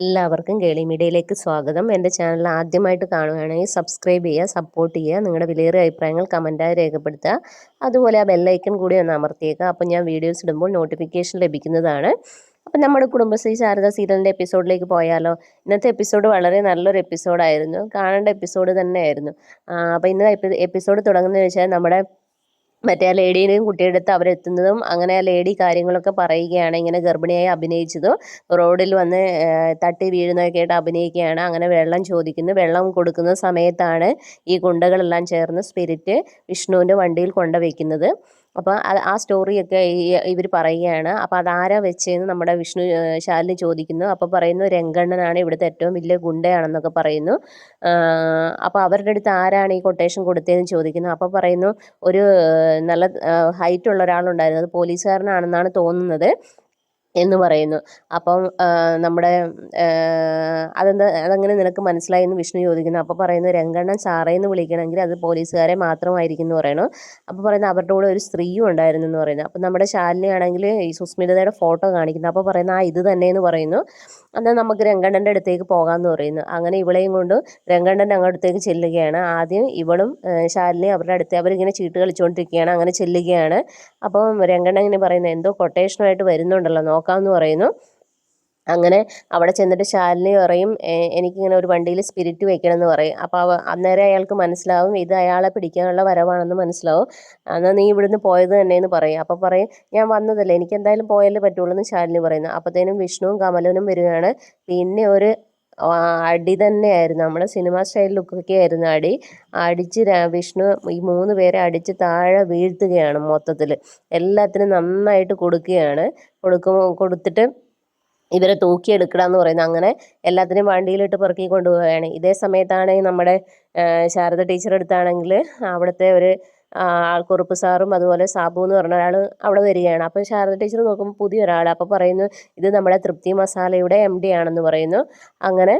എല്ലാവർക്കും കേളി മീഡിയയിലേക്ക് സ്വാഗതം. എൻ്റെ ചാനൽ ആദ്യമായിട്ട് കാണുകയാണെങ്കിൽ സബ്സ്ക്രൈബ് ചെയ്യുക, സപ്പോർട്ട് ചെയ്യുക, നിങ്ങളുടെ വിലയേറിയ അഭിപ്രായങ്ങൾ കമൻറ്റായി രേഖപ്പെടുത്തുക. അതുപോലെ ആ ബെല്ലൈക്കൺ കൂടി ഒന്ന് അമർത്തിയേക്കുക. അപ്പം ഞാൻ വീഡിയോസ് ഇടുമ്പോൾ നോട്ടിഫിക്കേഷൻ ലഭിക്കുന്നതാണ്. അപ്പം നമ്മുടെ കുടുംബശ്രീ ശാരദ സീരിയലിൻ്റെ എപ്പിസോഡിലേക്ക് പോയാലോ? ഇന്നത്തെ എപ്പിസോഡ് വളരെ നല്ലൊരു എപ്പിസോഡായിരുന്നു, കാണേണ്ട എപ്പിസോഡ് തന്നെയായിരുന്നു. അപ്പോൾ ഇന്ന് എപ്പിസോഡ് തുടങ്ങുന്നത് വെച്ചാൽ നമ്മുടെ മറ്റേ ആ ലേഡീനെയും കുട്ടിയുടെ അടുത്ത് അവരെത്തുന്നതും അങ്ങനെ ആ ലേഡി കാര്യങ്ങളൊക്കെ പറയുകയാണ്. ഇങ്ങനെ ഗർഭിണിയായി അഭിനയിച്ചതും റോഡിൽ വന്ന് തട്ടി വീഴുന്നതൊക്കെ ആയിട്ട് അഭിനയിക്കുകയാണ്. അങ്ങനെ വെള്ളം ചോദിക്കുന്നു. വെള്ളം കൊടുക്കുന്ന സമയത്താണ് ഈ ഗുണ്ടകളെല്ലാം ചേർന്ന് സ്പിരിറ്റ് വിഷ്ണുവിൻ്റെ വണ്ടിയിൽ കൊണ്ടുവയ്ക്കുന്നത്. അപ്പോൾ ആ സ്റ്റോറിയൊക്കെ ഇവർ പറയുകയാണ്. അപ്പോൾ അതാരാ വെച്ചതെന്ന് നമ്മുടെ ശാലിനി ചോദിക്കുന്നു. അപ്പോൾ പറയുന്നു രംഗണ്ണനാണ് ഇവിടുത്തെ ഏറ്റവും വലിയ ഗുണ്ടയാണെന്നൊക്കെ പറയുന്നു. അപ്പോൾ അവരുടെ അടുത്ത് ആരാണ് ഈ കൊട്ടേഷൻ കൊടുത്തതെന്ന് ചോദിക്കുന്നു. അപ്പോൾ പറയുന്നു ഒരു നല്ല ഹൈറ്റുള്ള ഒരാളുണ്ടായിരുന്നു, അത് പോലീസുകാരനാണെന്നാണ് തോന്നുന്നത് എന്ന് പറയുന്നു. അപ്പം നമ്മുടെ അതങ്ങനെ നിനക്ക് മനസ്സിലായി എന്ന് വിഷ്ണു ചോദിക്കുന്നു. അപ്പോൾ പറയുന്നു രംഗണ്ണൻ സാറേന്ന് വിളിക്കണമെങ്കിൽ അത് പോലീസുകാരെ മാത്രമായിരിക്കും എന്ന് പറയണു. അപ്പോൾ പറയുന്നത് അവരുടെ കൂടെ ഒരു സ്ത്രീയും ഉണ്ടായിരുന്നു എന്ന് പറയുന്നു. അപ്പം നമ്മുടെ ശാലിനി ആണെങ്കിൽ ഈ സുസ്മിതയുടെ ഫോട്ടോ കാണിക്കുന്നു. അപ്പോൾ പറയുന്നത് ഇത് തന്നെയെന്ന് പറയുന്നു. എന്നാൽ നമുക്ക് രംഗണ്ണൻ്റെ അടുത്തേക്ക് പോകാമെന്ന് പറയുന്നു. അങ്ങനെ ഇവളെയും കൊണ്ട് രംഗണ്ണൻ്റെ അങ്ങോട്ടേക്ക് ചെല്ലുകയാണ്. ആദ്യം ഇവളും ശാലിനി അവരുടെ അടുത്ത് അവരിങ്ങനെ ചീട്ട് കളിച്ചുകൊണ്ടിരിക്കുകയാണ്. അങ്ങനെ ചെല്ലുകയാണ്. അപ്പം രംഗണ്ണൻ ഇങ്ങനെ പറയുന്നത് എന്തോ കൊട്ടേഷനുമായിട്ട് വരുന്നുണ്ടല്ലോ, നോക്കാമെന്ന് പറയുന്നു. അങ്ങനെ അവിടെ ചെന്നിട്ട് ശാലിനി പറയും എനിക്കിങ്ങനെ ഒരു വണ്ടിയിൽ സ്പിരിറ്റ് വെക്കണമെന്ന് പറയും. അപ്പോൾ അന്നേരം അയാൾക്ക് മനസ്സിലാവും ഇത് അയാളെ പിടിക്കാനുള്ള വരവാണെന്ന് മനസ്സിലാവും. എന്നാൽ നീ ഇവിടുന്ന് പോയത് തന്നെയെന്ന് പറയും. അപ്പോൾ പറയും ഞാൻ വന്നതല്ലേ, എനിക്ക് എന്തായാലും പോയാലേ പറ്റുള്ളൂ എന്ന് ശാലിനി പറയുന്നു. അപ്പോഴത്തേനും വിഷ്ണുവും കമലനും വരികയാണ്. പിന്നെ ഒരു അടി തന്നെയായിരുന്നു, നമ്മുടെ സിനിമ സ്റ്റൈൽ ലുക്കൊക്കെ ആയിരുന്നു അടി. അടിച്ച് വിഷ്ണു ഈ 3 പേരെ അടിച്ച് താഴെ വീഴ്ത്തുകയാണ്. മൊത്തത്തിൽ എല്ലാത്തിനും നന്നായിട്ട് കൊടുക്കുകയാണ്. കൊടുത്തിട്ട് ഇവരെ തൂക്കിയെടുക്കണമെന്ന് പറയുന്നത്. അങ്ങനെ എല്ലാത്തിനും വണ്ടിയിലിട്ട് പെറുക്കി കൊണ്ടുപോവുകയാണ്. ഇതേ സമയത്താണ് നമ്മുടെ ശാരദ ടീച്ചർ അടുത്താണെങ്കിൽ അവിടുത്തെ ഒരു ആൾക്കുറുപ്പ് സാറും അതുപോലെ സാബു എന്ന് പറഞ്ഞ ഒരാൾ അവിടെ വരികയാണ്. അപ്പോൾ ശാരദ ടീച്ചർ നോക്കുമ്പോൾ പുതിയ ഒരാൾ. അപ്പോൾ പറയുന്നു ഇത് നമ്മുടെ തൃപ്തി മസാലയുടെ MD ആണെന്ന് പറയുന്നു. അങ്ങനെ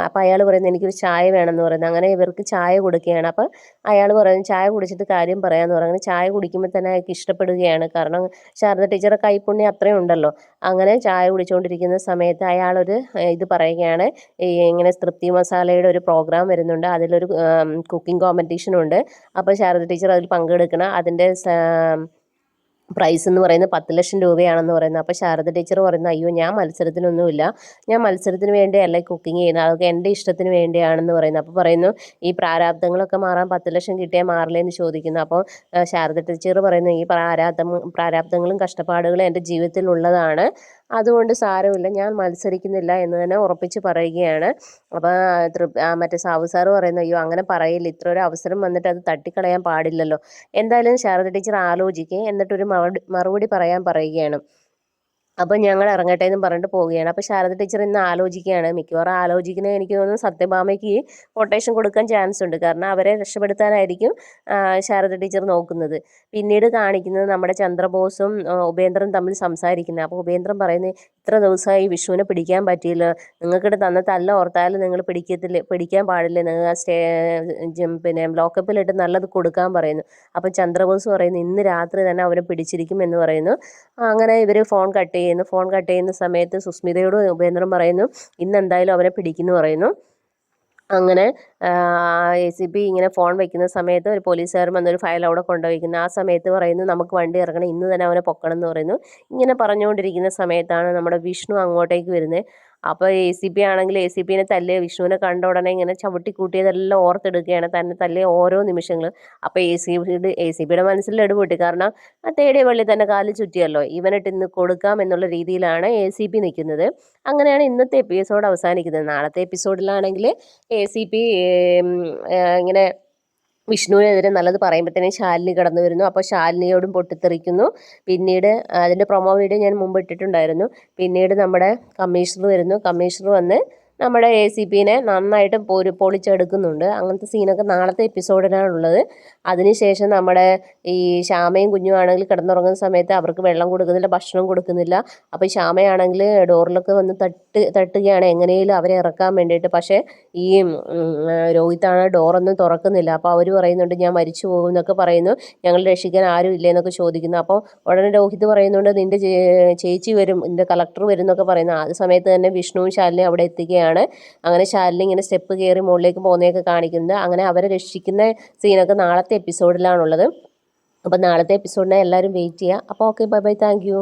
അപ്പോൾ അയാൾ പറയുന്നത് എനിക്കൊരു ചായ വേണമെന്ന് പറയുന്നത്. അങ്ങനെ ഇവർക്ക് ചായ കൊടുക്കുകയാണ്. അപ്പോൾ അയാൾ പറയുന്നു ചായ കുടിച്ചിട്ട് കാര്യം പറയാമെന്ന് പറയുന്നത്. ചായ കുടിക്കുമ്പോൾ തന്നെ അയാൾക്ക് ഇഷ്ടപ്പെടുകയാണ്. കാരണം ശാരദ ടീച്ചറെ കൈപ്പുണ്യം അത്രയും ഉണ്ടല്ലോ. അങ്ങനെ ചായ കുടിച്ചുകൊണ്ടിരിക്കുന്ന സമയത്ത് അയാളൊരു ഇത് പറയുകയാണ്, ഇങ്ങനെ തൃപ്തി മസാലയുടെ ഒരു പ്രോഗ്രാം വരുന്നുണ്ട്, അതിലൊരു കുക്കിംഗ് കോമ്പറ്റീഷനുണ്ട്. അപ്പോൾ ശാരദ ടീച്ചർ അതിൽ പങ്കെടുക്കണം. അതിൻ്റെ പ്രൈസ് എന്ന് പറയുന്നത് 10 ലക്ഷം രൂപയാണെന്ന് പറയുന്നത്. അപ്പോൾ ശാരദ ടീച്ചർ പറയുന്നത് അയ്യോ ഞാൻ മത്സരത്തിനൊന്നുമില്ല, ഞാൻ മത്സരത്തിന് വേണ്ടിയല്ല കുക്കിംഗ് ചെയ്യുന്നത്, അതൊക്കെ എൻ്റെ ഇഷ്ടത്തിന് വേണ്ടിയാണെന്ന് പറയുന്നത്. അപ്പോൾ പറയുന്നു ഈ പ്രാരാബ്ദങ്ങളൊക്കെ മാറാൻ 10 ലക്ഷം കിട്ടിയാൽ മാറില്ലേ എന്ന് ചോദിക്കുന്നു. അപ്പോൾ ശാരദ ടീച്ചർ പറയുന്നു ഈ പ്രാരാബ്ദങ്ങളും കഷ്ടപ്പാടുകളും എൻ്റെ ജീവിതത്തിൽ ഉള്ളതാണ്, അതുകൊണ്ട് സാരമില്ല, ഞാൻ മത്സരിക്കുന്നില്ല എന്ന് തന്നെ ഉറപ്പിച്ച് പറയുകയാണ്. അപ്പോൾ മറ്റേ സാവു സാറ് പറയുന്നു അയ്യോ അങ്ങനെ പറയില്ല, ഇത്ര ഒരു അവസരം വന്നിട്ട് അത് തട്ടിക്കളയാൻ പാടില്ലല്ലോ. എന്തായാലും ശാരദ ടീച്ചർ ആലോചിക്കുക, എന്നിട്ടൊരു മറുപടി പറയാൻ പറയുകയാണ്. അപ്പോൾ ഞങ്ങൾ ഇറങ്ങട്ടെ എന്നും പറഞ്ഞിട്ട് പോവുകയാണ്. അപ്പോൾ ശാരദ ടീച്ചർ ഇന്ന് ആലോചിക്കുകയാണ്. മിക്കവാറും ആലോചിക്കുന്നത് എനിക്ക് തോന്നുന്നു സത്യഭാമയ്ക്ക് കൊട്ടേഷൻ കൊടുക്കാൻ ചാൻസ് ഉണ്ട്. കാരണം അവരെ രക്ഷപ്പെടുത്താനായിരിക്കും ശാരദ ടീച്ചർ നോക്കുന്നത്. പിന്നീട് കാണിക്കുന്നത് നമ്മുടെ ചന്ദ്രബോസും ഉപേന്ദ്രൻ തമ്മിൽ സംസാരിക്കുന്നത്. അപ്പോൾ ഉപേന്ദ്രൻ പറയുന്നത് ഇത്ര ദിവസമായി വിഷുവിനെ പിടിക്കാൻ പറ്റിയില്ല, നിങ്ങൾക്കിട്ട് തന്ന തല്ല ഓർത്താലും നിങ്ങൾ പിടിക്കാൻ പാടില്ല, നിങ്ങൾ പിന്നെ ലോക്കപ്പിലിട്ട് നല്ലത് കൊടുക്കാൻ പറയുന്നു. അപ്പം ചന്ദ്രബോസ് പറയുന്നു ഇന്ന് രാത്രി തന്നെ അവരെ പിടിച്ചിരിക്കും എന്ന് പറയുന്നു. അങ്ങനെ ഇവർ ഫോൺ കട്ട് ചെയ്യുന്ന സമയത്ത് സുസ്മിതയോട് ഉപേന്ദ്രൻ പറയുന്നു ഇന്ന് എന്തായാലും അവരെ പിടിക്കുന്നു പറയുന്നു. അങ്ങനെ ACP ഇങ്ങനെ ഫോൺ വയ്ക്കുന്ന സമയത്ത് ഒരു പോലീസുകാരൻ വന്നൊരു ഫയൽ അവിടെ കൊണ്ടുവയ്ക്കുന്നു. ആ സമയത്ത് പറയുന്നു നമുക്ക് വണ്ടി ഇറങ്ങണം, ഇന്ന് തന്നെ അവനെ പൊക്കണം എന്ന് പറയുന്നു. ഇങ്ങനെ പറഞ്ഞുകൊണ്ടിരിക്കുന്ന സമയത്താണ് നമ്മുടെ വിഷ്ണു അങ്ങോട്ടേക്ക് വരുന്നത്. അപ്പോൾ ACP ആണെങ്കിൽ ACPനെ തല്ലിയ വിഷ്ണുവിനെ കണ്ട ഉടനെ ഇങ്ങനെ ചവിട്ടിക്കൂട്ടിയതെല്ലാം ഓർത്തെടുക്കുകയാണ്, തന്നെ തല്ലിയ ഓരോ നിമിഷങ്ങൾ. അപ്പോൾ ACPയുടെ മനസ്സിൽ എടുപൊട്ടി. കാരണം ആ തേടിയ വള്ളി തന്നെ കാലിൽ ചുറ്റിയല്ലോ, ഇവനിട്ട് ഇന്ന് കൊടുക്കാം എന്നുള്ള രീതിയിലാണ് ACP നിൽക്കുന്നത്. അങ്ങനെയാണ് ഇന്നത്തെ എപ്പിസോഡ് അവസാനിക്കുന്നത്. നാളത്തെ എപ്പിസോഡിലാണെങ്കിൽ ACP ഇങ്ങനെ വിഷ്ണുവിനെതിരെ നല്ലത് പറയുമ്പോഴത്തേനും ശാലിനി കടന്നു വരുന്നു. അപ്പോൾ ശാലിനിയോടും പൊട്ടിത്തെറിക്കുന്നു. പിന്നീട് അതിൻ്റെ പ്രൊമോ വീഡിയോ ഞാൻ മുമ്പ് ഇട്ടിട്ടുണ്ടായിരുന്നു. പിന്നീട് നമ്മുടെ കമ്മീഷണർ വരുന്നു. കമ്മീഷണർ വന്ന് നമ്മുടെ ACPനെ നന്നായിട്ട് പൊളിച്ചെടുക്കുന്നുണ്ട്. അങ്ങനത്തെ സീനൊക്കെ നാളത്തെ എപ്പിസോഡിനാണുള്ളത്. അതിനുശേഷം നമ്മുടെ ഈ ശ്യാമയും കുഞ്ഞും ആണെങ്കിൽ കിടന്നുറങ്ങുന്ന സമയത്ത് അവർക്ക് വെള്ളം കൊടുക്കുന്നില്ല, ഭക്ഷണം കൊടുക്കുന്നില്ല. അപ്പോൾ ഈ ശ്യാമയാണെങ്കിൽ ഡോറിലൊക്കെ വന്ന് തട്ടുകയാണ് എങ്ങനെയും അവരെ ഇറക്കാൻ വേണ്ടിയിട്ട്. പക്ഷേ ഈ രോഹിത്താണ് ഡോറൊന്നും തുറക്കുന്നില്ല. അപ്പോൾ അവർ പറയുന്നുണ്ട് ഞാൻ മരിച്ചു പോകും എന്നൊക്കെ പറയുന്നു. ഞങ്ങൾ രക്ഷിക്കാൻ ആരും ഇല്ലേ എന്നൊക്കെ ചോദിക്കുന്നു. അപ്പോൾ ഉടനെ രോഹിത് പറയുന്നുണ്ട് നിൻ്റെ ചേച്ചി വരും, നിൻ്റെ കളക്ടർ വരും എന്നൊക്കെ പറയുന്നു. ആ സമയത്ത് തന്നെ വിഷ്ണുവും ശാലിനിയും അവിടെ എത്തുകയാണ്. അങ്ങനെ ശാലിനി ഇങ്ങനെ സ്റ്റെപ്പ് കയറി മുകളിലേക്ക് പോകുന്നതൊക്കെ കാണിക്കുന്നത്. അങ്ങനെ അവരെ രക്ഷിക്കുന്ന സീനൊക്കെ നാളത്തെ എപ്പിസോഡിലാണുള്ളത്. അപ്പോൾ നാളത്തെ എപ്പിസോഡിനെ എല്ലാവരും വെയിറ്റ് ചെയ്യുക. അപ്പോൾ okay, bye bye, thank you.